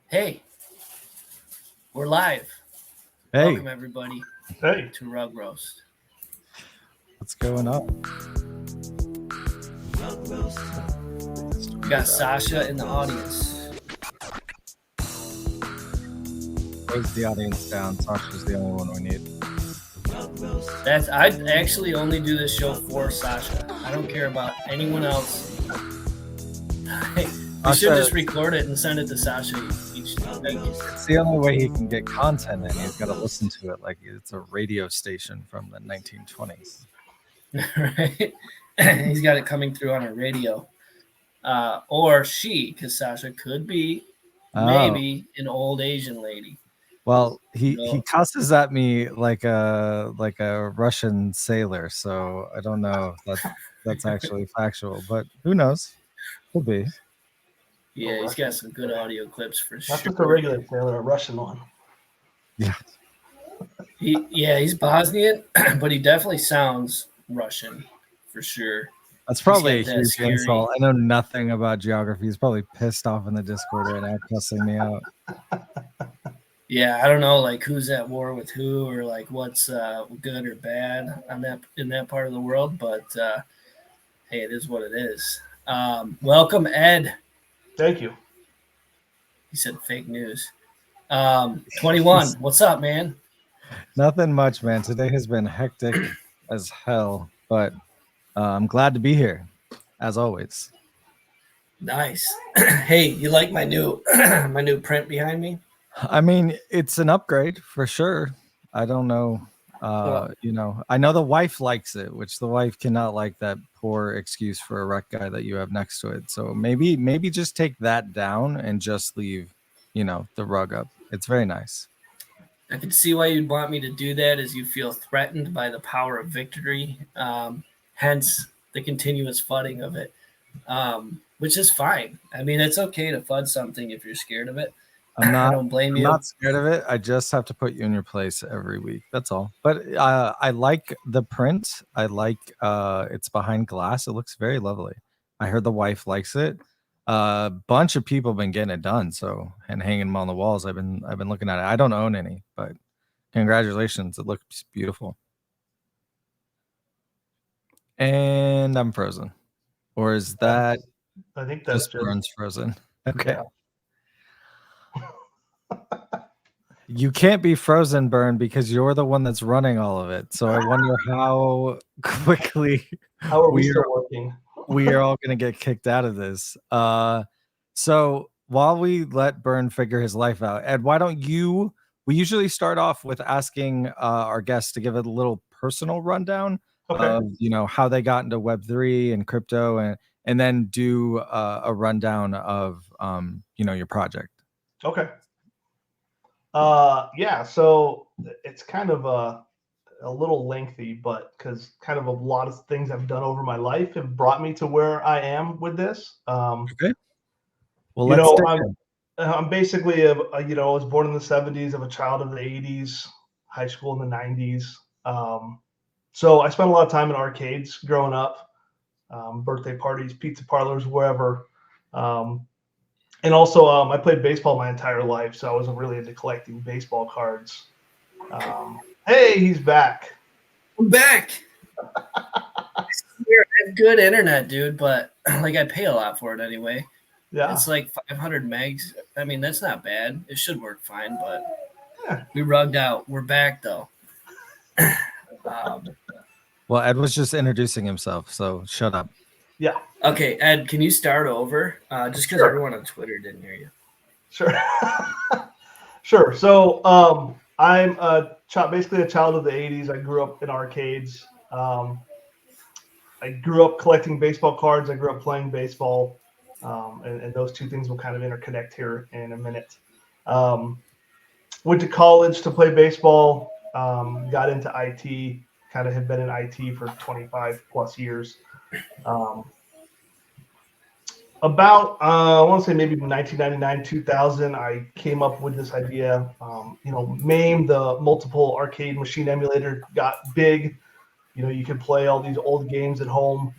Hey, we're live. Hey, Welcome everybody Hey, to RugRoast. what's going on? We got Sasha in the audience. Close the audience down. Sasha's the only one we need. I actually only do this show for Sasha. I don't care about anyone else. We should just record it and send it to Sasha each week. It's the only way he can get content in. He's got to listen to it like it's a radio station from the 1920s. Right? He's got it coming through on a radio. Or she, because Sasha could be maybe an old Asian lady. Well, he cusses at me like a Russian sailor, so I don't know if that's actually factual, but who knows? Could be. Yeah, he's got some good audio clips for sure. not just a regular sailor, a Russian one. Yeah. He's Bosnian, but he definitely sounds Russision for sure. That's probably a huge insult. I know nothing about geography. He's probably pissed off in the Discord right now, cussing me out. Yeah, I don't know, like who's at war with who, or like what's good or bad in that part of the world. But hey, it is what it is. Welcome, Ed. Thank you. He said fake news. 21. What's up, man? Nothing much, man. Today has been hectic as hell, but I'm glad to be here, as always. Nice. Hey, you like my new my new print behind me? I mean, it's an upgrade for sure. I don't know. I know the wife likes it, which the wife cannot like that poor excuse for a rec guy that you have next to it. So maybe just take that down and just leave, the rug up. It's very nice. I can see why you'd want me to do that, as you feel threatened by the power of victory. Hence the continuous fudding of it, which is fine. I mean, it's okay to fud something if you're scared of it. I don't blame you. I'm not scared of it. I just have to put you in your place every week. That's all. But I like the print. I like it's behind glass. It looks very lovely. I heard the wife likes it. A bunch of people have been getting it done, and hanging them on the walls. I've been looking at it. I don't own any, but congratulations. It looks beautiful. And I'm frozen. Or is that I think that's just Burns frozen? Okay. Yeah. You can't be frozen, Burn, because you're the one that's running all of it. So I wonder how quickly we still working. We are all going to get kicked out of this. So while we let Burn figure his life out, Ed, why don't you? We usually start off with asking our guests to give a little personal rundown of how they got into Web3 and crypto, and then do a rundown of your project. Okay. So it's kind of a little lengthy, but because kind of a lot of things I've done over my life have brought me to where I am with this. Okay. Well, I'm basically I was born in the 70s. I'm a child of the 80s, high school in the 90s. So I spent a lot of time in arcades growing up, birthday parties, pizza parlors, wherever. And also, I played baseball my entire life, so I wasn't really into collecting baseball cards. Hey, he's back. I'm back. I have good internet, dude, but I pay a lot for it anyway. Yeah, it's like 500 megs. I mean, that's not bad. It should work fine, but we rugged out. We're back though. Well, Ed was just introducing himself, so shut up. Yeah. Okay, Ed, can you start over? Just because everyone on Twitter didn't hear you. Sure. Sure. So I'm basically a child of the 80s. I grew up in arcades. I grew up collecting baseball cards. I grew up playing baseball. And those two things will kind of interconnect here in a minute. Went to college to play baseball. Got into IT. Kind of have been in IT for 25 plus years. About I want to say maybe 1999, 2000, I came up with this idea. MAME, the multiple arcade machine emulator, got big. You could play all these old games at home.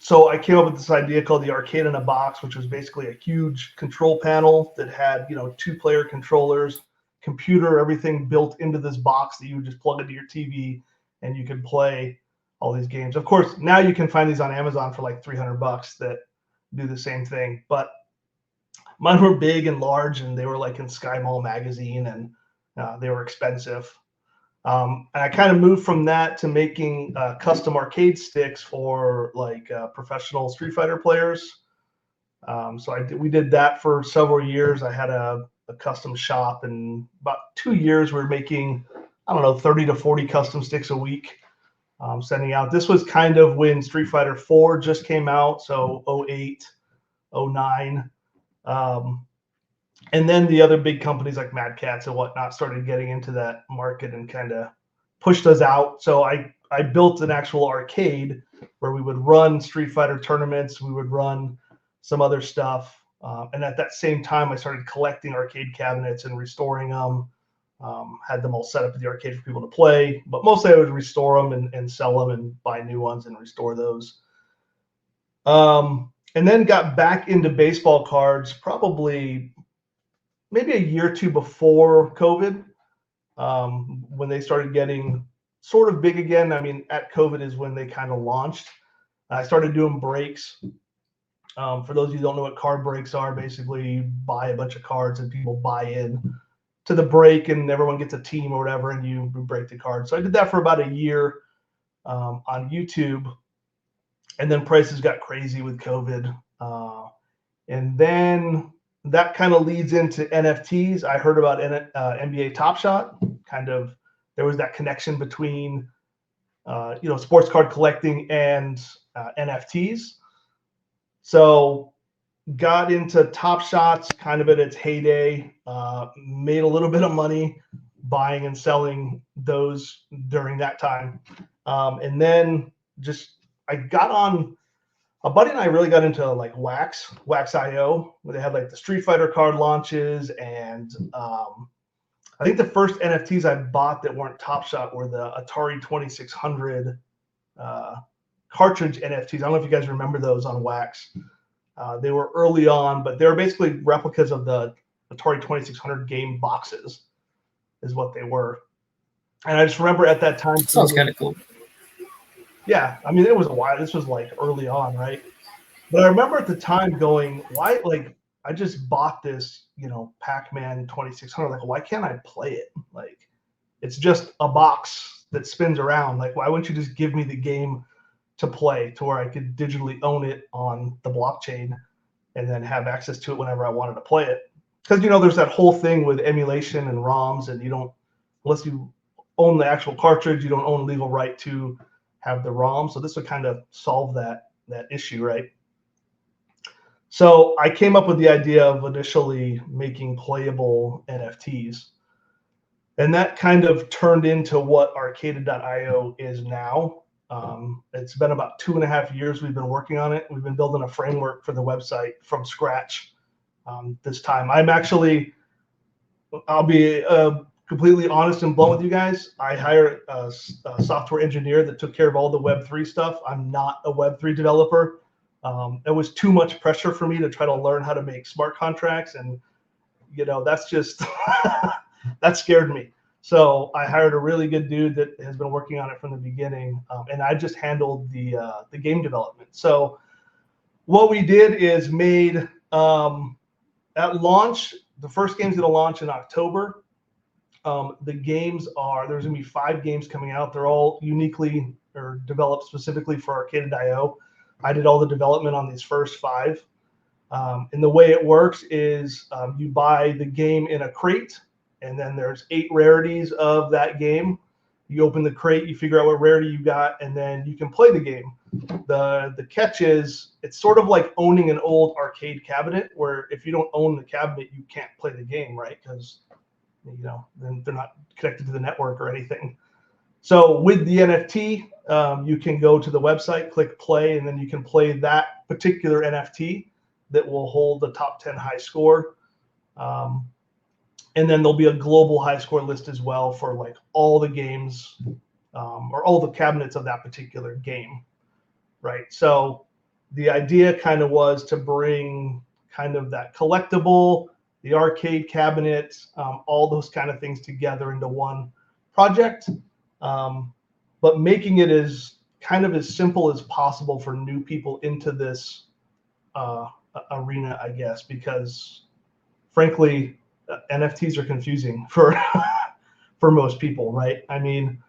So I came up with this idea called the arcade in a box, which was basically a huge control panel that had, 2-player controllers, computer, everything built into this box that you would just plug into your TV and you could play all these games. Of course, now you can find these on Amazon for like $300 that do the same thing. But mine were big and large, and they were like in Sky Mall magazine, and they were expensive. And I kind of moved from that to making custom arcade sticks for like professional Street Fighter players. So we did that for several years. I had a custom shop, and about 2 years we were making, I don't know, 30 to 40 custom sticks a week, sending out. This was kind of when Street Fighter 4 just came out, so 08, 09. And then the other big companies like Mad Catz and whatnot started getting into that market and kind of pushed us out. So I built an actual arcade where we would run Street Fighter tournaments. We would run some other stuff. And at that same time, I started collecting arcade cabinets and restoring them. Had them all set up at the arcade for people to play. But mostly I would restore them and sell them and buy new ones and restore those. And then got back into baseball cards probably maybe a year or two before COVID, when they started getting sort of big again. I mean, at COVID is when they kind of launched. I started doing breaks. For those of you who don't know what card breaks are, basically you buy a bunch of cards and people buy in to the break, and everyone gets a team or whatever, and you break the card. So I did that for about a year on YouTube, and then prices got crazy with COVID. And then that kind of leads into NFTs. I heard about NBA Top Shot. Kind of, there was that connection between, sports card collecting and NFTs. So got into Top Shots kind of at its heyday. Made a little bit of money buying and selling those during that time. And then I got on. A buddy and I really got into like Wax.io, where they had like the Street Fighter card launches, and I think the first NFTs I bought that weren't Top Shot were the Atari 2600 cartridge NFTs. I don't know if you guys remember those on Wax. They were early on, but they were basically replicas of the Atari 2600 game boxes, is what they were. And I just remember at that time. Sounds kind of cool. Yeah, I mean, it was a while. This was like early on, right? But I remember at the time going, why, like, I just bought this, Pac-Man 2600. Like, why can't I play it? Like, it's just a box that spins around. Like, why wouldn't you just give me the game to play to where I could digitally own it on the blockchain and then have access to it whenever I wanted to play it? Because, there's that whole thing with emulation and ROMs, and unless you own the actual cartridge, you don't own legal right to have the ROM. So this would kind of solve that issue, right? So I came up with the idea of initially making playable NFTs. And that kind of turned into what Arcaded.io is now. It's been about 2.5 years we've been working on it. We've been building a framework for the website from scratch this time. I'll be completely honest and blunt with you guys. I hired a software engineer that took care of all the Web3 stuff. I'm not a Web3 developer. It was too much pressure for me to try to learn how to make smart contracts. And, that's just, that scared me. So I hired a really good dude that has been working on it from the beginning. And I just handled the game development. So what we did is made, at launch, the first game's going to launch in October. The games there's going to be 5 games coming out. They're all uniquely or developed specifically for Arcaded.io. I did all the development on these first 5. And the way it works is you buy the game in a crate, and then there's 8 rarities of that game. You open the crate, you figure out what rarity you got, and then you can play the game. The catch is it's sort of like owning an old arcade cabinet, where if you don't own the cabinet, you can't play the game, right? Because then they're not connected to the network or anything. So with the NFT, you can go to the website, click play, and then you can play that particular NFT that will hold the top 10 high score. And then there'll be a global high score list as well for like all the games or all the cabinets of that particular game, right? So the idea kind of was to bring kind of that collectible, the arcade cabinet, all those kind of things together into one project, but making it as kind of as simple as possible for new people into this arena, I guess, because frankly, NFTs are confusing for for most people, right? I mean,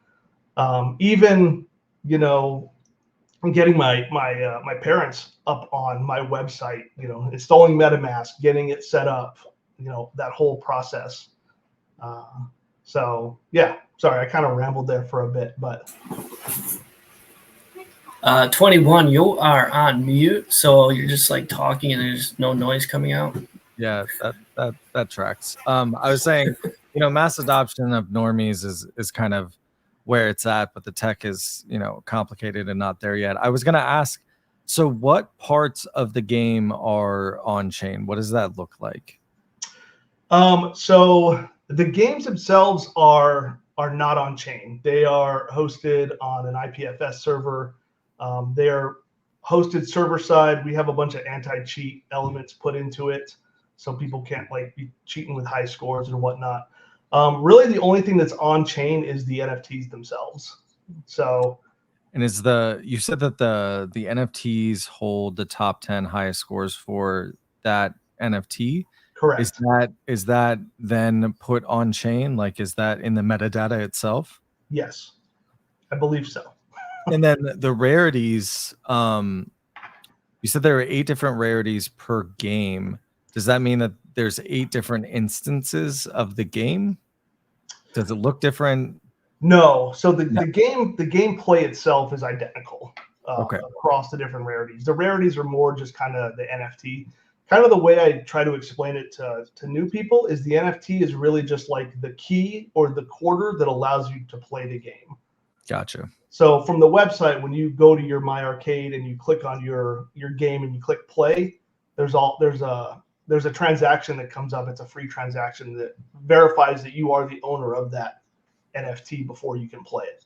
even getting my parents up on my website, installing MetaMask, getting it set up, that whole process. So yeah, sorry, I kind of rambled there for a bit, but 21, you are on mute, so you're just like talking and there's no noise coming out. Yeah, that tracks. I was saying, mass adoption of normies is kind of where it's at, but the tech is, complicated and not there yet. I was gonna ask, so what parts of the game are on chain? What does that look like? So the games themselves are not on chain. They are hosted on an IPFS server. They are hosted server side. We have a bunch of anti-cheat elements put into it, so people can't be cheating with high scores and whatnot. Really, the only thing that's on chain is the NFTs themselves. So, and you said that the NFTs hold the top 10 highest scores for that NFT. Correct. Is that then put on chain? Like, is that in the metadata itself? Yes, I believe so. And then the rarities, you said there are 8 different rarities per game. Does that mean that there's 8 different instances of the game? Does it look different? No. So the gameplay itself is identical Okay. across the different rarities. The rarities are more just kind of the NFT. Kind of the way I try to explain it to new people is the NFT is really just like the key or the quarter that allows you to play the game. Gotcha. So from the website, when you go to your My Arcade and you click on your game and you click play, there's a transaction that comes up. It's a free transaction that verifies that you are the owner of that NFT before you can play it.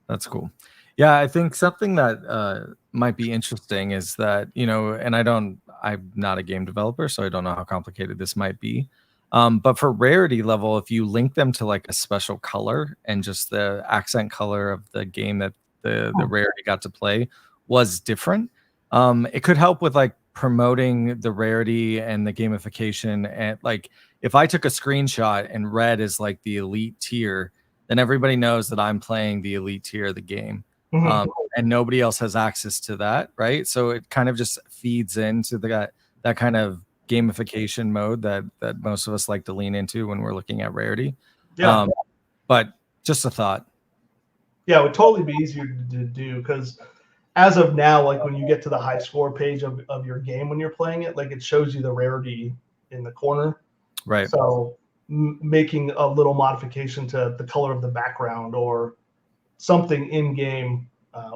That's cool. Yeah, I think something that might be interesting is that, and I'm not a game developer, so I don't know how complicated this might be. But for rarity level, if you link them to like a special color and just the accent color of the game that the rarity got to play was different, it could help with like promoting the rarity and the gamification. And like, if I took a screenshot and red is like the elite tier, then everybody knows that I'm playing the elite tier of the game. And nobody else has access to that, right? So it kind of just feeds into that kind of gamification mode that most of us like to lean into when we're looking at rarity. Yeah. But just a thought. Yeah, it would totally be easier to do because as of now, like when you get to the high score page of your game when you're playing it, like it shows you the rarity in the corner. Right. So making a little modification to the color of the background or something in game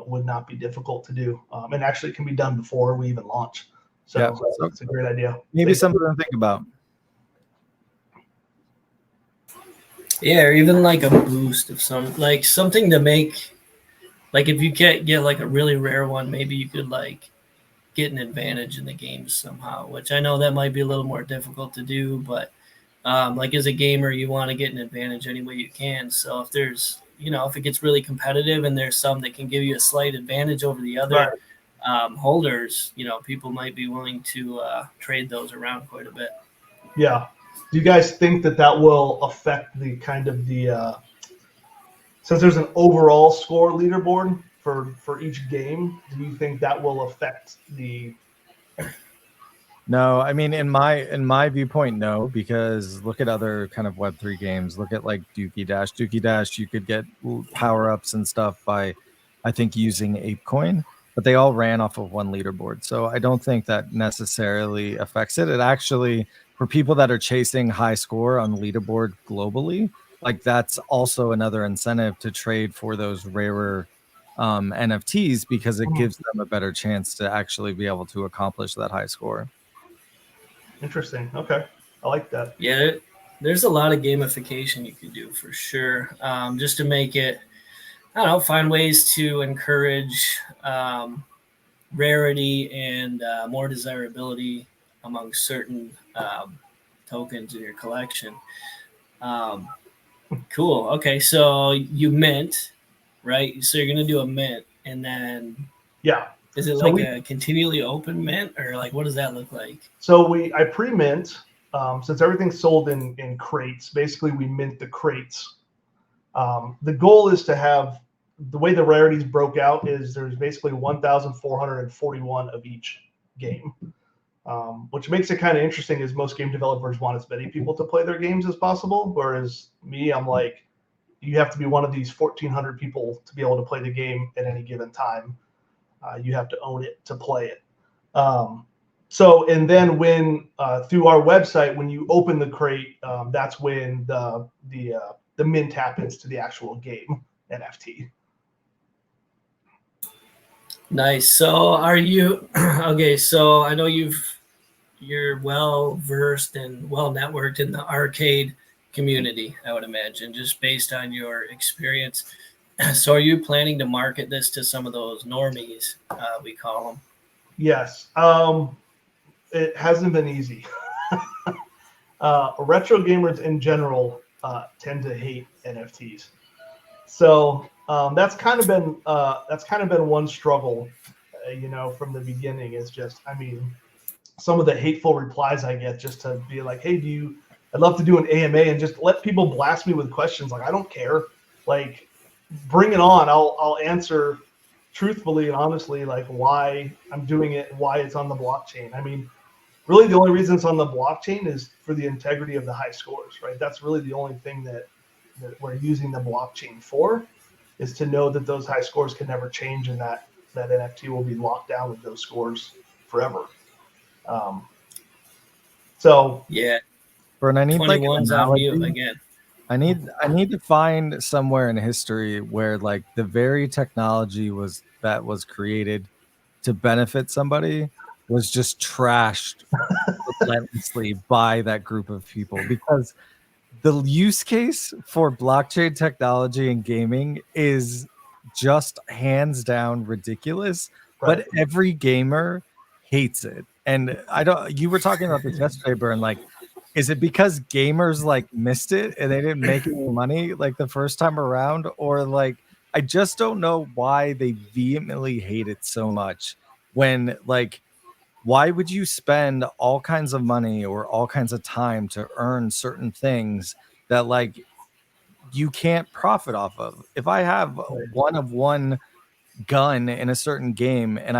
would not be difficult to do, and actually it can be done before we even launch. So yeah, it's a great idea. Maybe something to think about. Yeah, or even like a boost of something to make, like if you can't get like a really rare one, maybe you could like get an advantage in the game somehow, which I know that might be a little more difficult to do, but like as a gamer, you want to get an advantage any way you can. So if there's, if it gets really competitive and there's some that can give you a slight advantage over the other holders, people might be willing to trade those around quite a bit. Yeah. Do you guys think that will affect the kind of since there's an overall score leaderboard for each game, do you think that will affect the? No, I mean, in my viewpoint, no, because look at other kind of Web3 games. Look at like Dookie Dash. Dookie Dash, you could get power-ups and stuff by, I think, using ApeCoin, but they all ran off of one leaderboard. So I don't think that necessarily affects it. It actually, for people that are chasing high score on the leaderboard globally, like that's also another incentive to trade for those rarer NFTs because it gives them a better chance to actually be able to accomplish that high score. Interesting. Okay. I like that. Yeah, there's a lot of gamification you can do for sure. Just to make it, I don't know, find ways to encourage rarity and more desirability among certain tokens in your collection. Um, cool. Okay, so you mint, right? So you're gonna do a mint, and then Yeah. is it So like a continually open mint, or like what does that look like? So I pre-mint, since everything's sold in crates. Basically, we mint the crates. The goal is to have, the way the rarities broke out is there's basically 1,441 of each game, which makes it kind of interesting. Is most game developers want as many people to play their games as possible, whereas me, I'm like, you have to be one of these 1,400 people to be able to play the game at any given time. You have to own it to play it. So, and then when through our website, when you open the crate, that's when the mint happens to the actual game NFT. Nice. So are you okay? So I know you're well versed and well networked in the arcade community, I would imagine, just based on your experience. So are you planning to market this to some of those normies, we call them? Yes. It hasn't been easy. Retro gamers in general tend to hate NFTs. So that's kind of been one struggle, from the beginning. Is just, I mean, some of the hateful replies I get just to be like, hey, I'd love to do an AMA and just let people blast me with questions. Like, I don't care. Like, bring it on. I'll answer truthfully and honestly, like, why I'm doing it, why it's on the blockchain. I mean, really the only reason it's on the blockchain is for the integrity of the high scores, right? That's really the only thing that we're using the blockchain for, is to know that those high scores can never change, and that NFT will be locked down with those scores forever. So yeah, Vern, I need like an 21's on mute analogy. again. I need to find somewhere in history where like the very technology that was created to benefit somebody was just trashed relentlessly by that group of people, because the use case for blockchain technology and gaming is just hands down ridiculous, right. but every gamer hates it. And you were talking about this yesterday, Burn, like, is it because gamers like missed it and they didn't make any money like the first time around? Or like, I just don't know why they vehemently hate it so much, when like, why would you spend all kinds of money or all kinds of time to earn certain things that like you can't profit off of? If I have one of one gun in a certain game and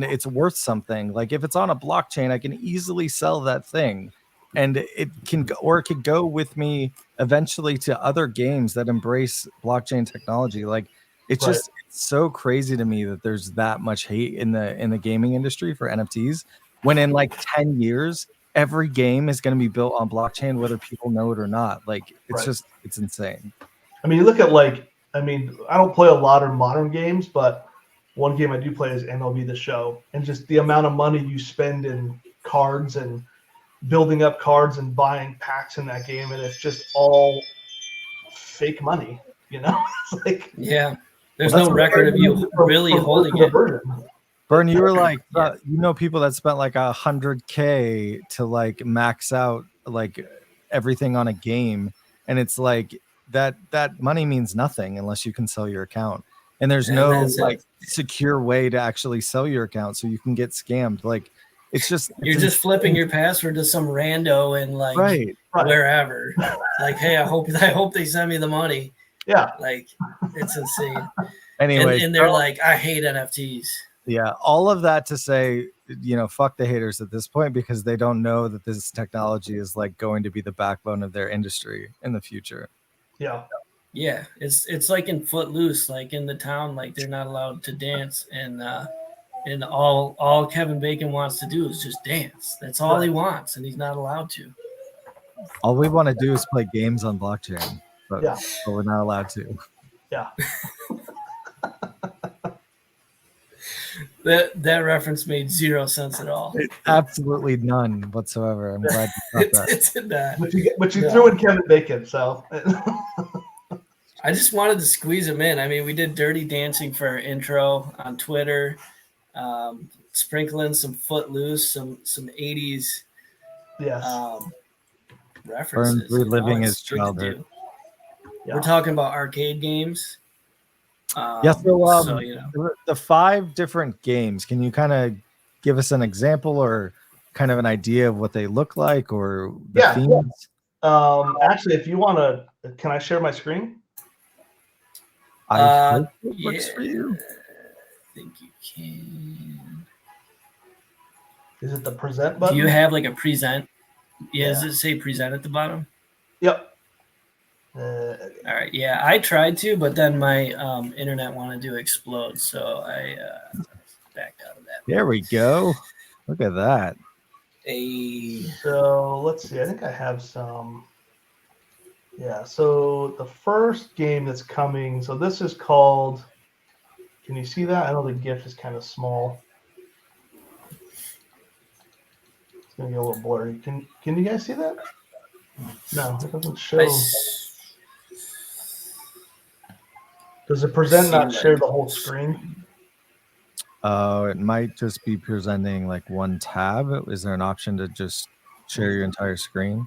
it's worth something, like if it's on a blockchain, I can easily sell that thing, and it could go with me eventually to other games that embrace blockchain technology. Like, it's Right. just, it's so crazy to me that there's that much hate in the gaming industry for NFTs, when in like 10 years every game is going to be built on blockchain, whether people know it or not. Like, it's Right. just, it's insane. I mean, you look at I don't play a lot of modern games, but one game I do play is MLB The Show, and just the amount of money you spend in cards and building up cards and buying packs in that game, and it's just all fake money. It's like, Yeah, there's that's no record of you really holding it. Vern, you were like, Yeah. people that spent like 100K to like max out like everything on a game, and it's like that money means nothing unless you can sell your account, and there's no like secure way to actually sell your account, so you can get scammed. Like, you're just flipping your password to some rando and like right. wherever. Like, hey, I hope they send me the money. Yeah, like, it's insane. Anyway, and they're like, I hate NFTs. Yeah, all of that to say, fuck the haters at this point, because they don't know that this technology is like going to be the backbone of their industry in the future. Yeah. Yeah, it's like in Footloose, like in the town, like they're not allowed to dance, and all Kevin Bacon wants to do is just dance. That's all he wants, and he's not allowed to. All we want to do is play games on blockchain, but we're not allowed to. Yeah. That reference made zero sense at all. Absolutely none whatsoever. I'm glad you got that. But you threw in Kevin Bacon, so. I just wanted to squeeze him in. I mean, we did Dirty Dancing for our intro on Twitter. Sprinkling some Footloose, some 80s Yes. references. Burns reliving It's his good to childhood. do. Yeah. We're talking about arcade games. So, you know, the 5 different games, can you kind of give us an example or kind of an idea of what they look like or the Yeah. themes? Actually, if you want to, can I share my screen? I hope it yeah, works for you. I think you can. Is it the present Do button? you have like a present? Yeah, does Yeah. it say present at the bottom? Yep. All right. Yeah, I tried to, but then my internet wanted to explode, so I backed out of that. There we go. Look at that. So let's see. I think I have some. Yeah. So the first game that's coming. So this is called. Can you see that? I know the GIF is kind of small. It's gonna get a little blurry. Can you guys see that? No, it doesn't show. Does the present not share the whole screen? It might just be presenting like one tab. Is there an option to just share your entire screen?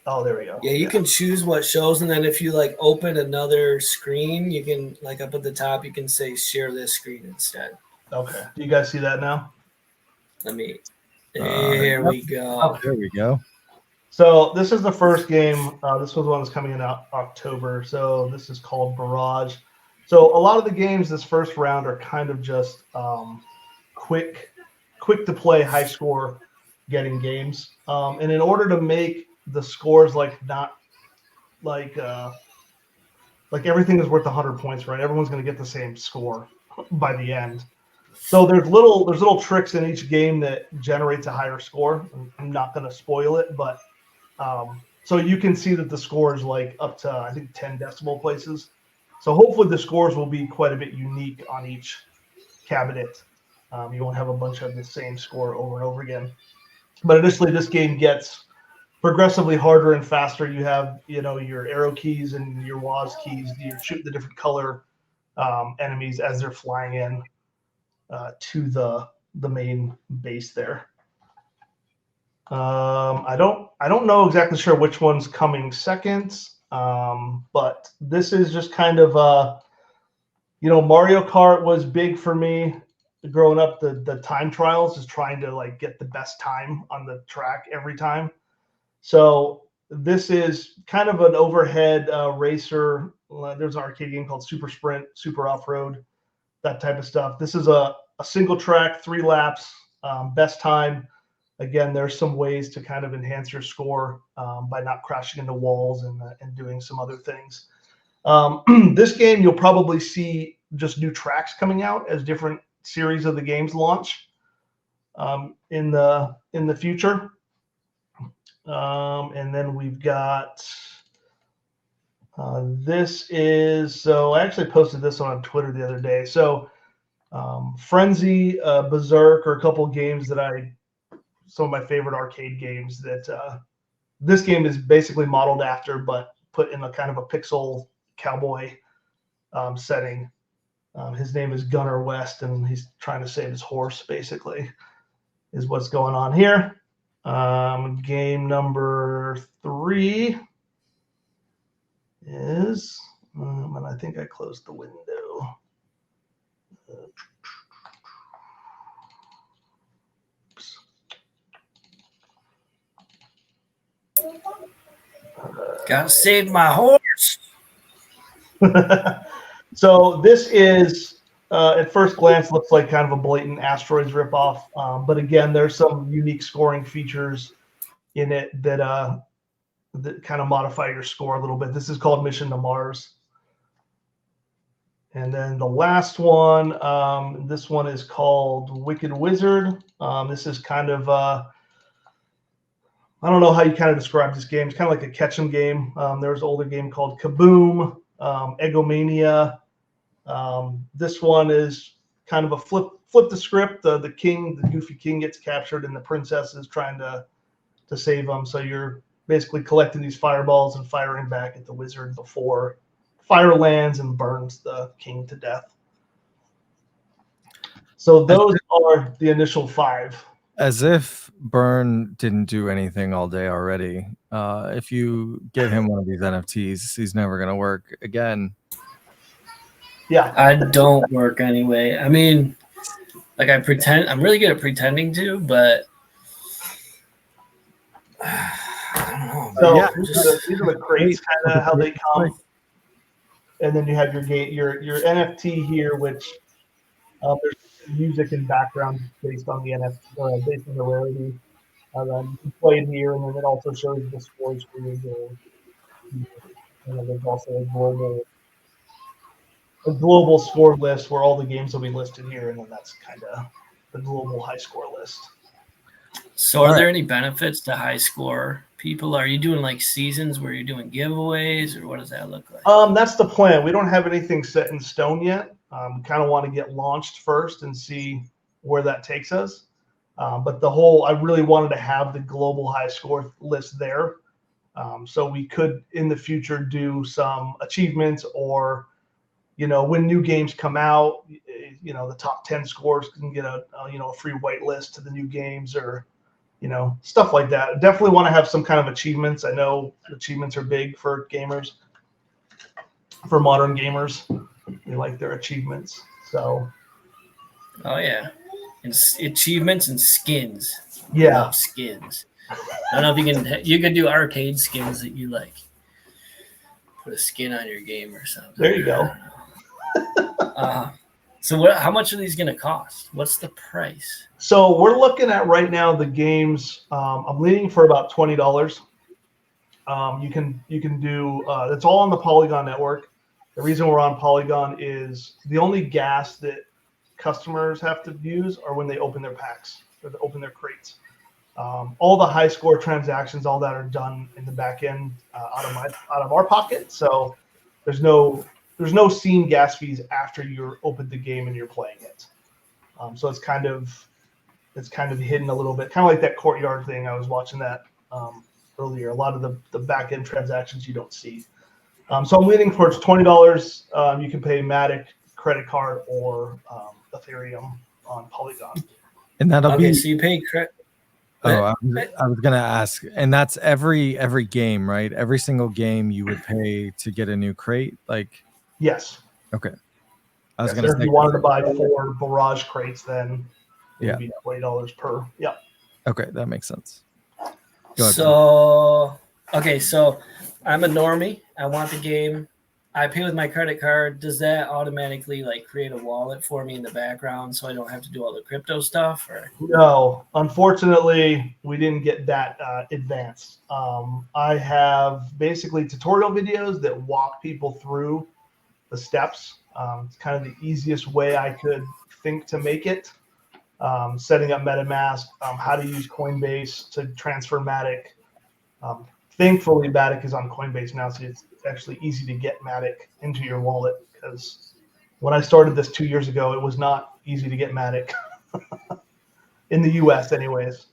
Oh, there we go. Yeah, you can choose what shows, and then if you like open another screen, you can like up at the top, you can say share this screen instead. Okay. Do you guys see that now? Let me. There we go. Okay. There we go. So this is the first game. This was one that's coming in October. So this is called Barrage. So a lot of the games this first round are kind of just quick to play, high score getting games. And in order to make the scores not like everything is worth 100 points, right? Everyone's going to get the same score by the end. So there's little tricks in each game that generates a higher score. I'm not going to spoil it, but so you can see that the score is like up to, I think, 10 decimal places. So hopefully the scores will be quite a bit unique on each cabinet. You won't have a bunch of the same score over and over again. But initially, this game gets progressively harder and faster. You have, your arrow keys and your WAS keys. You shoot the different color enemies as they're flying in to the main base there. I don't know exactly sure which one's coming second, but this is just kind of Mario Kart was big for me growing up. The time trials is trying to like get the best time on the track every time. So this is kind of an overhead racer. There's an arcade game called Super Sprint, Super Off Road, that type of stuff. This is a single track, 3 laps, best time. Again, there's some ways to kind of enhance your score by not crashing into walls and doing some other things. This game, you'll probably see just new tracks coming out as different series of the games launch in the future. And then we've got this is, so I actually posted this on Twitter the other day. So Frenzy, Berserk are a couple of games that some of my favorite arcade games that this game is basically modeled after, but put in a kind of a pixel cowboy setting. His name is Gunnar West, and he's trying to save his horse, basically, is what's going on here. Game number 3 is, and I think I closed the window. Gotta save my horse. So this is, at first glance, looks like kind of a blatant Asteroids ripoff. But again, there's some unique scoring features in it that kind of modify your score a little bit. This is called Mission to Mars. And then the last one, this one is called Wicked Wizard. This is kind of, I don't know how you kind of describe this game. It's kind of like a catch-em game. There's an older game called Kaboom, Egomania. This one is kind of a flip the script. The goofy king gets captured, and the princess is trying to save him. So you're basically collecting these fireballs and firing back at the wizard before fire lands and burns the king to death. So those are the initial 5. As if Burn didn't do anything all day already. If you get him one of these NFTs, he's never going to work again. Yeah. I don't work anyway. I mean, like I pretend, I'm really good at pretending to, but I don't know. So Yeah. these are the crates, kind of how they come. And then you have your NFT here, which there's music and background based on the NFT, based on the rarity. Then you can play it here, and then it also shows the scores for your game. And there's also a global score list where all the games will be listed here, and then that's kind of the global high score list. So are there any benefits to high score people? Are you doing like seasons where you're doing giveaways, or what does that look like? That's the plan. We don't have anything set in stone yet. Kind of want to get launched first and see where that takes us. But I really wanted to have the global high score list there. So we could in the future do some achievements, or when new games come out, the top 10 scores can get a free whitelist to the new games, or stuff like that. Definitely want to have some kind of achievements. I know achievements are big for gamers, for modern gamers. They like their achievements. So. Oh yeah, and achievements and skins. Yeah. I love skins. I don't know if you can do arcade skins that you like. Put a skin on your game or something. There you go. So how much are these going to cost? What's the price? So we're looking at right now the games. I'm leaning for about $20. You can do it's all on the Polygon network. The reason we're on Polygon is the only gas that customers have to use are when they open their packs or they open their crates. All the high score transactions, all that are done in the back end out of our pocket. So there's no scene gas fees after you opened the game and you're playing it. So it's kind of hidden a little bit, kind of like that Courtyard thing. I was watching that earlier. A lot of the back end transactions you don't see. So I'm leaning towards $20. You can pay Matic, credit card, or Ethereum on Polygon. And that'll be. So you pay credit. Oh, I was gonna ask, and that's every game, right? Every single game you would pay to get a new crate, like. Yes. Okay. I was Yes, gonna say if you wanted to buy 4 barrage crates, then it yeah, would be $20 per. Yeah. Okay, that makes sense. Go ahead, So I'm a normie. I want the game. I pay with my credit card. Does that automatically like create a wallet for me in the background so I don't have to do all the crypto stuff? Or no, unfortunately, we didn't get that advanced. I have basically tutorial videos that walk people through the steps. It's kind of the easiest way I could think to make it. Setting up MetaMask, how to use Coinbase to transfer Matic. Thankfully, Matic is on Coinbase now, so it's actually easy to get Matic into your wallet, because when I started this 2 years ago, it was not easy to get Matic in the US anyways.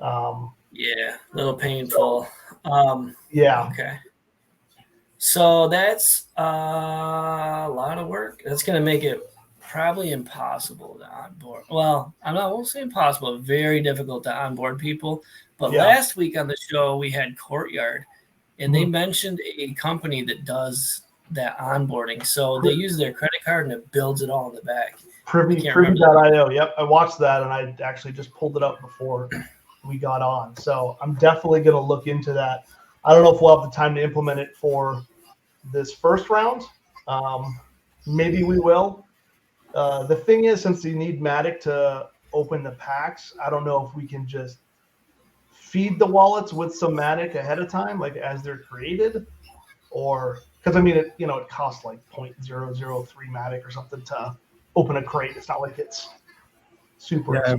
Yeah, a little painful. Yeah. Okay. So that's a lot of work. That's going to make it probably impossible to onboard. Well, I won't say impossible, very difficult to onboard people. But last week on the show, we had Courtyard, and they mentioned a company that does that onboarding. So they use their credit card and it builds it all in the back. Privy.io. Yep, I watched that, and I actually just pulled it up before we got on. So I'm definitely going to look into that. I don't know if we'll have the time to implement it for this first round. Maybe we will. The thing is, since you need Matic to open the packs, I don't know if we can just feed the wallets with some Matic ahead of time, like as they're created, or because I mean, it costs like 0.003 Matic or something to open a crate. It's not like it's super. Yeah,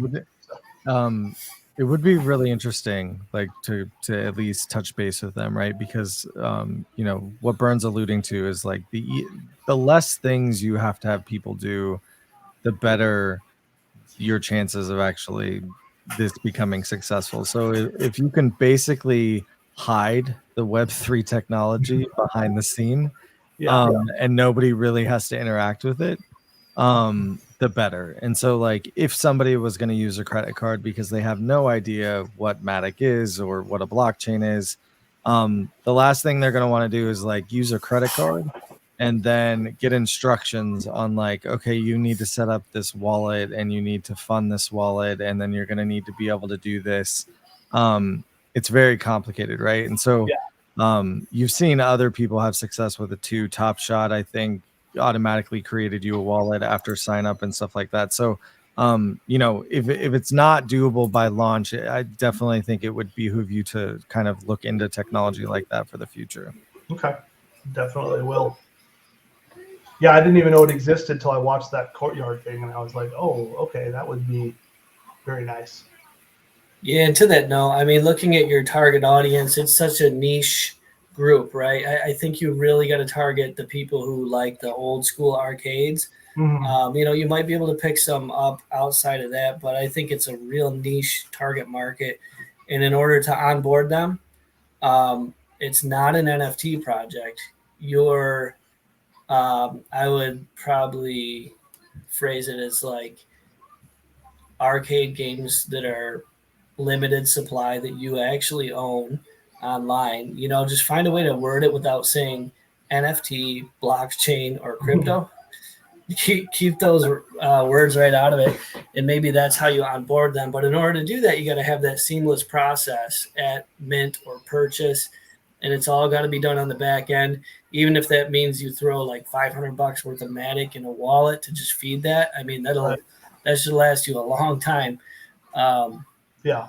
it would be really interesting, like to at least touch base with them, right? Because what Burn's alluding to is like the less things you have to have people do, the better your chances of actually this becoming successful. So if you can basically hide the Web3 technology behind the scene, and nobody really has to interact with it, then the better. And so like if somebody was going to use a credit card because they have no idea what Matic is or what a blockchain is, the last thing they're going to want to do is like use a credit card and then get instructions on like, okay, you need to set up this wallet and you need to fund this wallet, and then you're going to need to be able to do this. It's very complicated, right? And so you've seen other people have success with it too. Top Shot, I think, automatically created you a wallet after sign up and stuff like that. So you know, if it's not doable by launch, I definitely think it would behoove you to kind of look into technology like that for the future. Okay, definitely will. Yeah, I didn't even know it existed until I watched that Courtyard thing, and I was like, oh, okay, that would be very nice. Yeah, and to that note, I mean, looking at your target audience, it's such a niche group, right? I think you really got to target the people who like the old school arcades. Mhm. You know, you might be able to pick some up outside of that, but I think it's a real niche target market. And in order to onboard them, it's not an NFT project. You're, I would probably phrase it as like arcade games that are limited supply that you actually own online. You know, just find a way to word it without saying NFT, blockchain, or crypto. Keep those words right out of it, and maybe that's how you onboard them. But in order to do that, you got to have that seamless process at mint or purchase, and it's all got to be done on the back end. Even if that means you throw like $500 worth of Matic in a wallet to just feed that, I mean that should last you a long time. Yeah.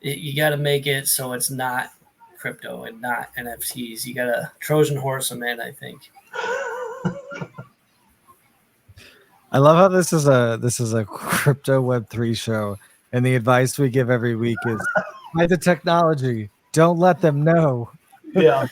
You got to make it so it's not crypto and not NFTs. You got to Trojan horse them in, I think. I love how this is a crypto Web3 show, and the advice we give every week is buy the technology. Don't let them know. Yeah.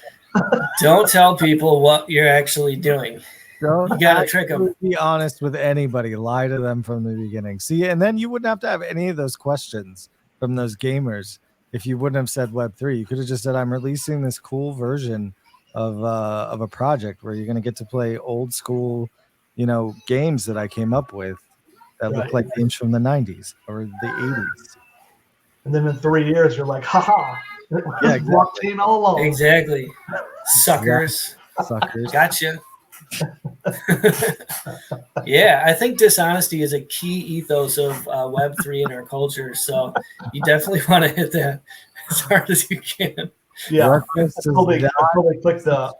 Don't tell people what you're actually doing. Don't You got to trick them. be honest with anybody. Lie to them from the beginning. See, and then you wouldn't have to have any of those questions from those gamers if you wouldn't have said Web3. You could have just said, I'm releasing this cool version of a project where you're going to get to play old school, you know, games that I came up with that look like games from the 90s or the 80s. And then in 3 years, you're like, haha, it was Yeah, exactly. blockchain all along. Exactly. Suckers. Suckers. Gotcha. Yeah, I think dishonesty is a key ethos of Web3 in our culture. So you definitely want to hit that as hard as you can. Yeah. Until they click the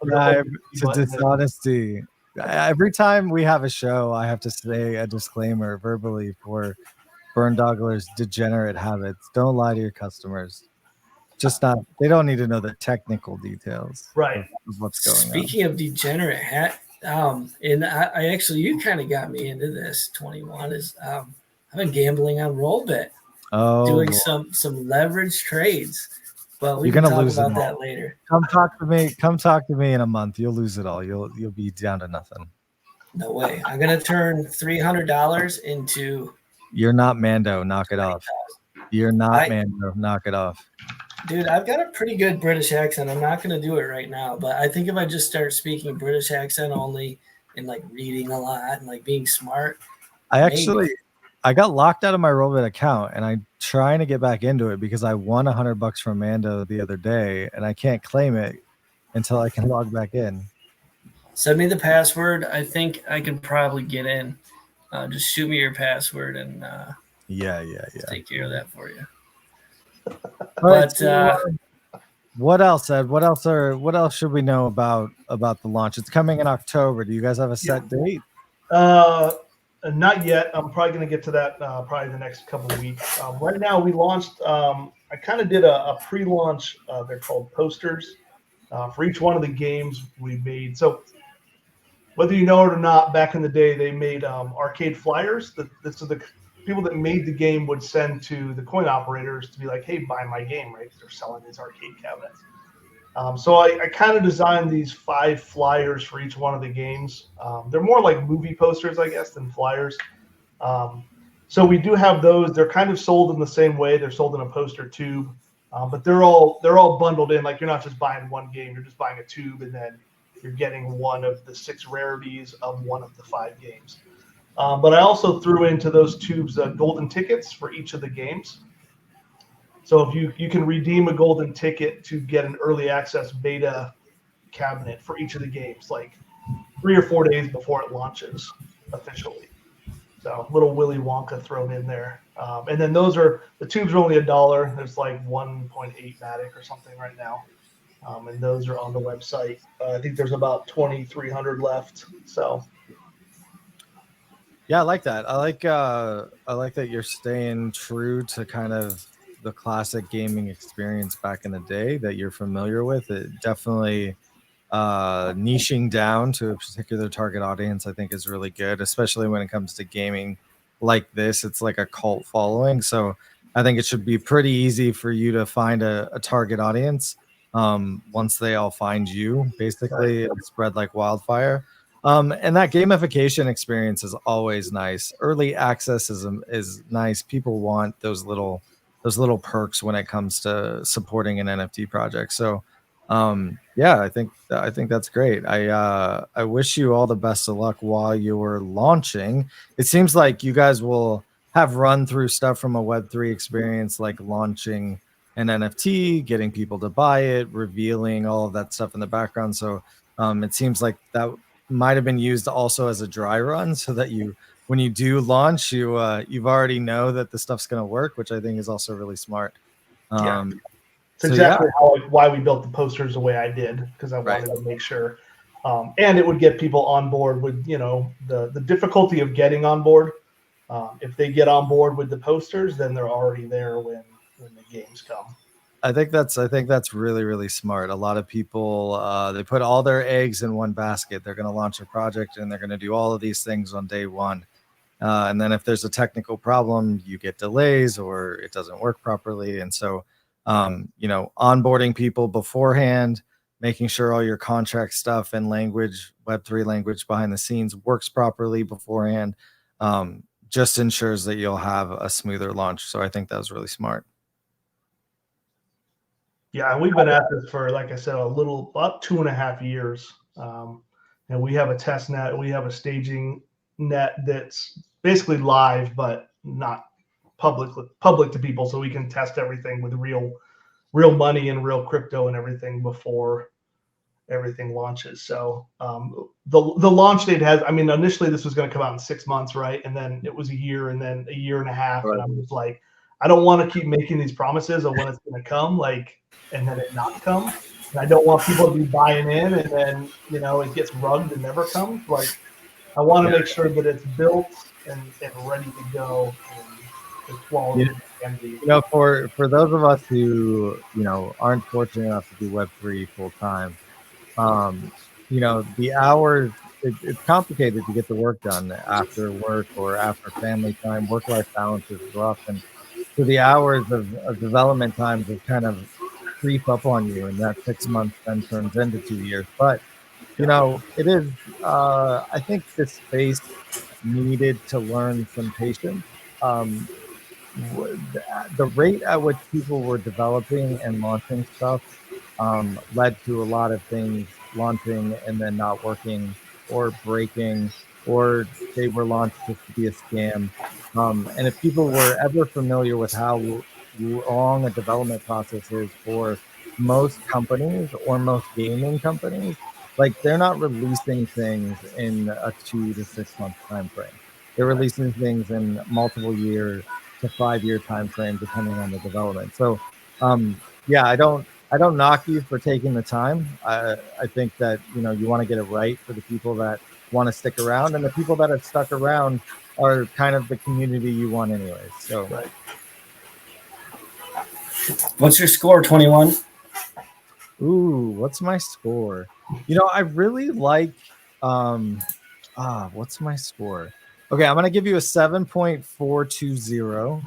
to dishonesty. Every time we have a show, I have to say a disclaimer verbally for Burn Doggler's degenerate habits. Don't lie to your customers. Just not. They don't need to know the technical details. Right. Of what's going on. Speaking of degenerate and I actually, you kind of got me into this. 21 is I've been gambling on Rollbit, doing some leverage trades. But we can talk about that later. Come talk to me. Come talk to me in a month. You'll lose it all. You'll be down to nothing. No way. I'm gonna turn $300 into. You're not Mando. Knock it off. You're not Mando. Knock it off. Dude, I've got a pretty good British accent. I'm not going to do it right now, but I think if I just start speaking British accent only and like reading a lot and like being smart. I got locked out of my Rollbit account and I'm trying to get back into it because I won $100 from Mando the other day and I can't claim it until I can log back in. Send me the password. I think I can probably get in. Just shoot me your password and yeah. Take care of that for you. But what else, Ed? What else should we know about the launch? It's coming in October. Do you guys have a set date? Not yet. I'm probably going to get to that probably the next couple of weeks. Right now, we launched. I kind of did a pre-launch. They're called posters for each one of the games we made. So whether you know it or not, back in the day, they made arcade flyers. This is the people that made the game would send to the coin operators to be like, hey, buy my game, right? Because they're selling these arcade cabinets. So I kind of designed these 5 flyers for each one of the games. They're more like movie posters, I guess, than flyers. So we do have those. They're kind of sold in the same way. They're sold in a poster tube, but they're all bundled in. Like you're not just buying one game. You're just buying a tube, and then you're getting one of the 6 rarities of one of the 5 games. But I also threw into those tubes golden tickets for each of the games. So if you can redeem a golden ticket to get an early access beta cabinet for each of the games, like 3 or 4 days before it launches officially. So little Willy Wonka thrown in there. And then the tubes are only $1. There's like 1.8 Matic or something right now. And those are on the website. I think there's about 2,300 left. So yeah, I like that. I like that you're staying true to kind of the classic gaming experience back in the day that you're familiar with. It definitely niching down to a particular target audience, I think, is really good, especially when it comes to gaming like this. It's like a cult following, so I think it should be pretty easy for you to find a target audience once they all find you, basically, and spread like wildfire. And that gamification experience is always nice. Early access is nice. People want those little perks when it comes to supporting an NFT project. So yeah, I think that's great. I wish you all the best of luck while you're launching. It seems like you guys will have run through stuff from a Web3 experience, like launching an NFT, getting people to buy it, revealing all of that stuff in the background. So it seems like that might have been used also as a dry run, so that when you do launch, you've already know that the stuff's going to work, which I think is also really smart. yeah. It's So, exactly why we built the posters the way I did, because I wanted to make sure, and it would get people on board with the difficulty of getting on board. If they get on board with the posters, then they're already there when the games come. I think that's really, really smart. A lot of people they put all their eggs in one basket. They're going to launch a project and they're going to do all of these things on day one. And then if there's a technical problem, you get delays or it doesn't work properly. And so onboarding people beforehand, making sure all your contract stuff and language, Web3 language behind the scenes works properly beforehand, just ensures that you'll have a smoother launch. So I think that was really smart. Yeah, and we've been at this for, like I said, about 2.5 years. And we have a test net, we have a staging net that's basically live, but not public to people, so we can test everything with real money and real crypto and everything before everything launches. So the launch date initially this was going to come out in 6 months, right? And then it was a year, and then a year and a half. Right. And I'm just like, I don't want to keep making these promises of when it's going to come, and then it not come. And I don't want people to be buying in and then it gets rugged and never comes. Like, I want to make sure that it's built and ready to go. For those of us who aren't fortunate enough to do Web3 full time, the hours, it's complicated to get the work done after work or after family time. Work-life balance is rough, and so the hours of development time just kind of creep up on you, and that 6 months then turns into 2 years. But it is I think this space needed to learn some patience. The rate at which people were developing and launching stuff led to a lot of things launching and then not working or breaking, or they were launched just to be a scam. And if people were ever familiar with how long a development process is for most companies or most gaming companies, like, they're not releasing things in a 2 to 6 month time frame. They're releasing things in multiple year to 5-year time frame, depending on the development. So yeah, I don't knock you for taking the time. I think that you want to get it right for the people that want to stick around, and the people that have stuck around are kind of the community you want anyways. So What's your score, 21? Ooh, what's my score? I really like what's my score? Okay, I'm gonna give you a 7.420.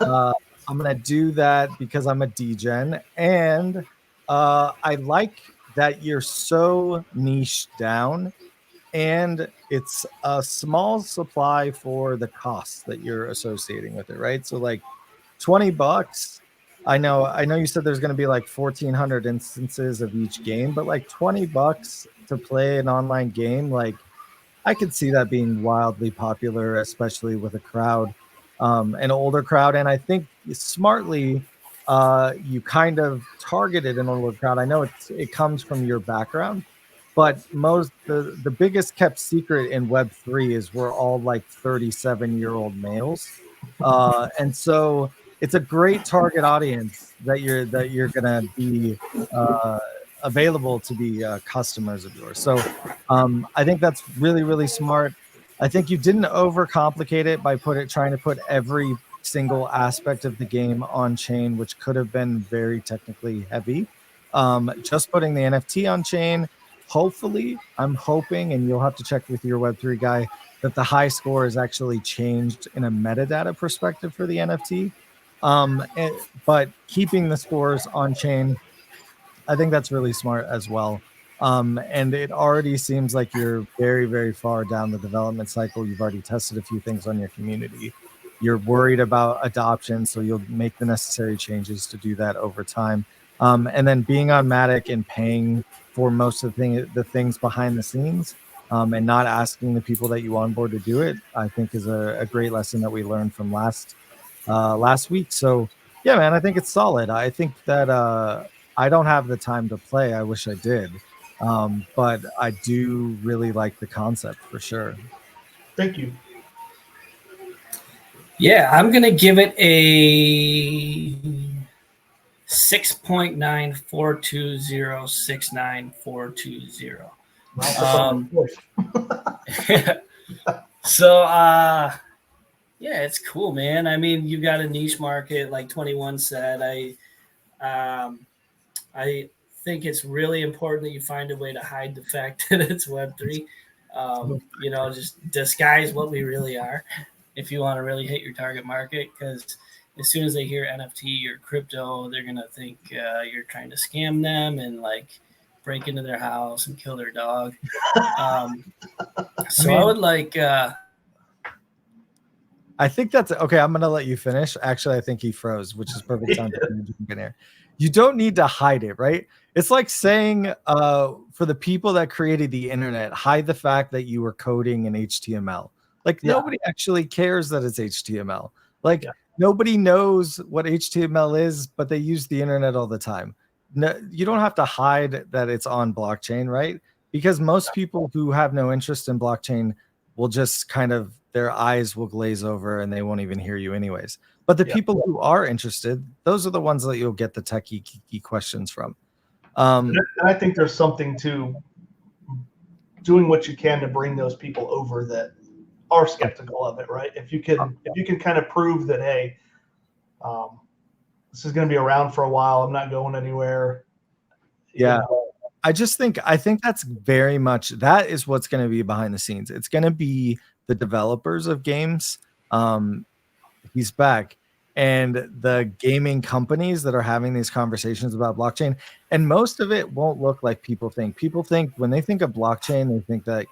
I'm gonna do that because I'm a degen, and I like that you're so niche down, and it's a small supply for the costs that you're associating with it, right? So like $20. I know you said there's going to be like 1,400 instances of each game, but like $20 to play an online game, like, I could see that being wildly popular, especially with a crowd, an older crowd. And I think smartly, you kind of targeted an older crowd. I know it comes from your background, but the biggest kept secret in Web3 is we're all like 37-year-old males, and so it's a great target audience that you're gonna be uh, available to be customers of yours. So I think that's really, really smart. I think you didn't overcomplicate it by trying to put every single aspect of the game on chain, which could have been very technically heavy. Just putting the NFT on chain, hopefully, I'm hoping, and you'll have to check with your Web3 guy, that the high score is actually changed in a metadata perspective for the NFT. But keeping the scores on chain, I think that's really smart as well. And it already seems like you're very, very far down the development cycle. You've already tested a few things on your community. You're worried about adoption, so you'll make the necessary changes to do that over time. And then being on Matic and paying for most of the things behind the scenes, and not asking the people that you onboard to do it, I think is a great lesson that we learned from last week. So yeah, man, I think it's solid. I think that I don't have the time to play. I wish I did. But I do really like the concept for sure. Thank you. Yeah, I'm gonna give it a 6.942069420. So yeah, it's cool, man. I mean, you got a niche market, like 21 said. I think it's really important that you find a way to hide the fact that it's Web3. Just disguise what we really are if you want to really hit your target market, because as soon as they hear NFT or crypto, they're going to think you're trying to scam them and like break into their house and kill their dog. I would like... I think that's okay. I'm gonna let you finish. Actually, I think he froze, which is perfect time for you to jump in here. You don't need to hide it, right? It's like saying, for the people that created the internet, hide the fact that you were coding in HTML. Like nobody actually cares that it's HTML. Like nobody knows what HTML is, but they use the internet all the time. No, you don't have to hide that it's on blockchain, right? Because most people who have no interest in blockchain will just kind of, their eyes will glaze over and they won't even hear you anyways. But the people who are interested, those are the ones that you'll get the techie geeky questions from. And I think there's something to doing what you can to bring those people over that are skeptical of it, right? If you can kind of prove that, hey, this is going to be around for a while, I'm not going anywhere. Yeah. I think that's very much, that is what's going to be behind the scenes. It's going to be the developers of games. He's back. And the gaming companies that are having these conversations about blockchain. And most of it won't look like people think. People think when they think of blockchain, they think that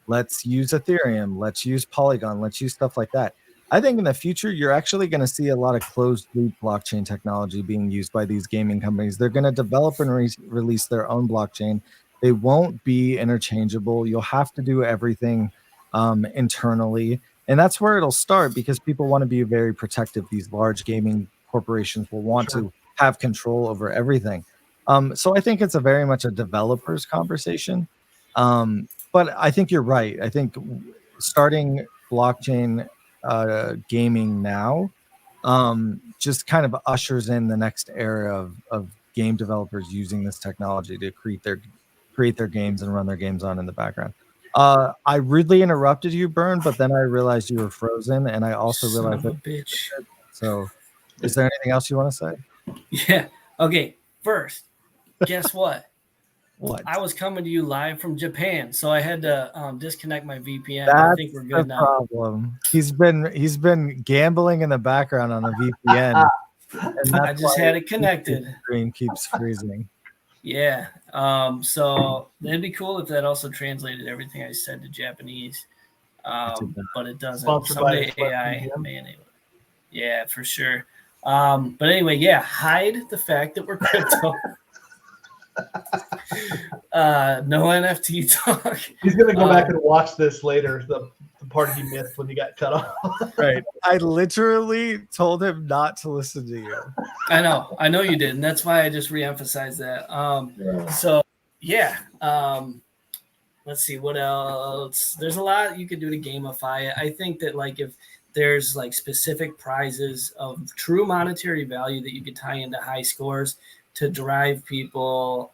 let's use Ethereum, let's use Polygon, let's use stuff like that. I think in the future, you're actually going to see a lot of closed loop blockchain technology being used by these gaming companies. They're going to develop and release their own blockchain. They won't be interchangeable. You'll have to do everything internally. And that's where it'll start, because people want to be very protective. These large gaming corporations will want to have control over everything. So I think it's very much a developer's conversation. But I think you're right. I think starting blockchain gaming now just kind of ushers in the next era of game developers using this technology to create their games and run their games on in the background. I rudely interrupted you, Burn, but then I realized you were frozen, and I also realized that. Bitch. So, is there anything else you want to say? Yeah. Okay. First, guess what? What? I was coming to you live from Japan, so I had to disconnect my VPN. That's I think we're good now. Problem. He's been gambling in the background on the VPN. And I just had it connected. The screen keeps freezing. Yeah. So it'd be cool if that also translated everything I said to Japanese. But it doesn't. Sponsored Someday by AI may enable it. Yeah, for sure. But anyway, yeah, hide the fact that we're crypto. No NFT talk. He's gonna go back and watch this later. The part he missed when he got cut off. Right. I literally told him not to listen to you. I know you did, and that's why I just reemphasized that. So yeah. Let's see what else. There's a lot you could do to gamify it. I think that like if there's like specific prizes of true monetary value that you could tie into high scores to drive people,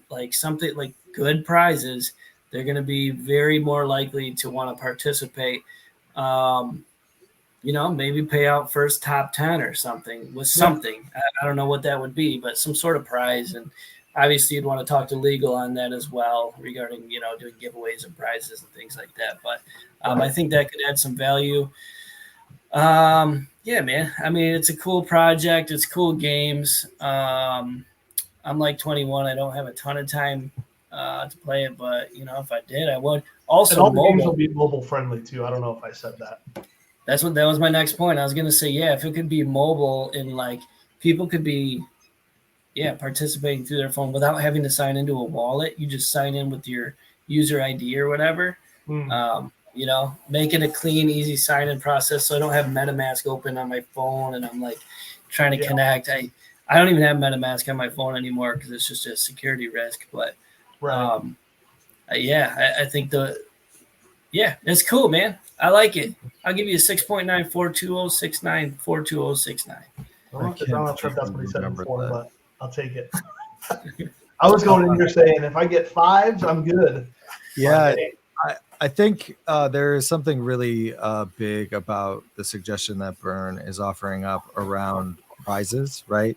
like something like good prizes, they're going to be very more likely to want to participate. Maybe pay out first top 10 or something with something. I don't know what that would be, but some sort of prize. And obviously you'd want to talk to legal on that as well regarding, doing giveaways and prizes and things like that. But I think that could add some value. Yeah, man. I mean, it's a cool project. It's cool games. I'm like 21. I don't have a ton of time to play it, but if I did, I would. Also, and all the games will be mobile friendly too. I don't know if I said that. That was my next point. I was gonna say, if it could be mobile and like people could be, participating through their phone without having to sign into a wallet. You just sign in with your user ID or whatever. Make it a clean, easy sign-in process. So I don't have MetaMask open on my phone and I'm like trying to connect. I don't even have MetaMask on my phone anymore because it's just a security risk. But I think it's cool, man. I like it. I'll give you a 6.94206942069. I'm not sure if that's what he said before, but I'll take it. I was going in here saying if I get 5s, I'm good. Yeah, I think there is something really big about the suggestion that Burn is offering up around prizes, right?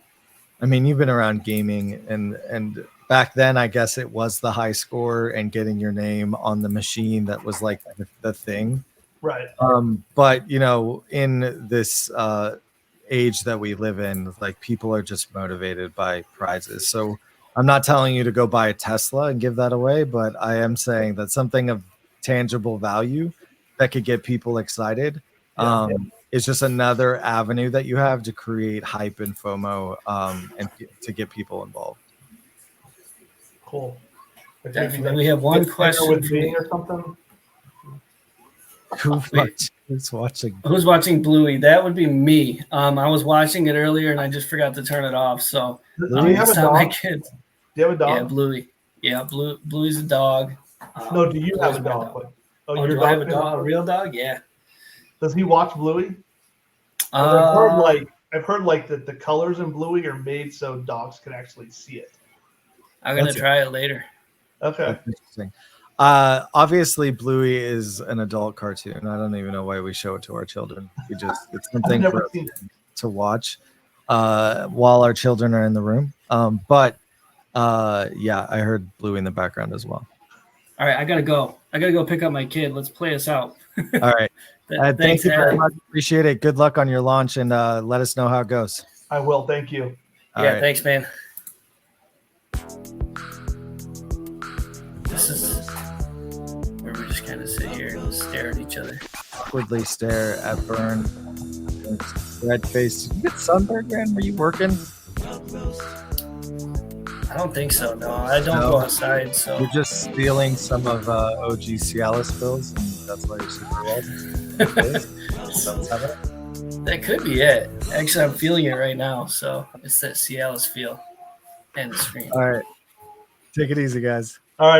I mean, you've been around gaming, and back then, I guess it was the high score and getting your name on the machine that was like the thing. Right. But in this age that we live in, like people are just motivated by prizes. So I'm not telling you to go buy a Tesla and give that away, but I am saying that something of tangible value that could get people excited is just another avenue that you have to create hype and FOMO and to get people involved. Cool. Definitely. We have one question with me or something. Who's watching? Who's watching Bluey? That would be me. I was watching it earlier and I just forgot to turn it off. So do you have a dog? my kids. Do you have a dog? Yeah, Bluey. Yeah, Bluey's a dog. No, do you have a dog? Do I have a dog? A real dog? Yeah. Does he watch Bluey? I've heard that the colors in Bluey are made so dogs can actually see it. I'm gonna try it later. Okay. That's interesting. Obviously, Bluey is an adult cartoon. I don't even know why we show it to our children. It's something for us to watch while our children are in the room. But I heard Bluey in the background as well. All right, I gotta go pick up my kid. Let's play us out. All right. Thank you very much. Appreciate it. Good luck on your launch, and let us know how it goes. I will. Thank you. All right. Thanks, man. This is where we just kind of sit here and stare at each other. Awkwardly stare at Burn. Red face. Did you get sunburned, man? Were you working? I don't think so. No, I don't go outside. So you're just stealing some of OG Cialis pills, and that's why you're super red. That could be it. Actually, I'm feeling it right now. So it's that Cialis feel and the screen. All right. Take it easy, guys.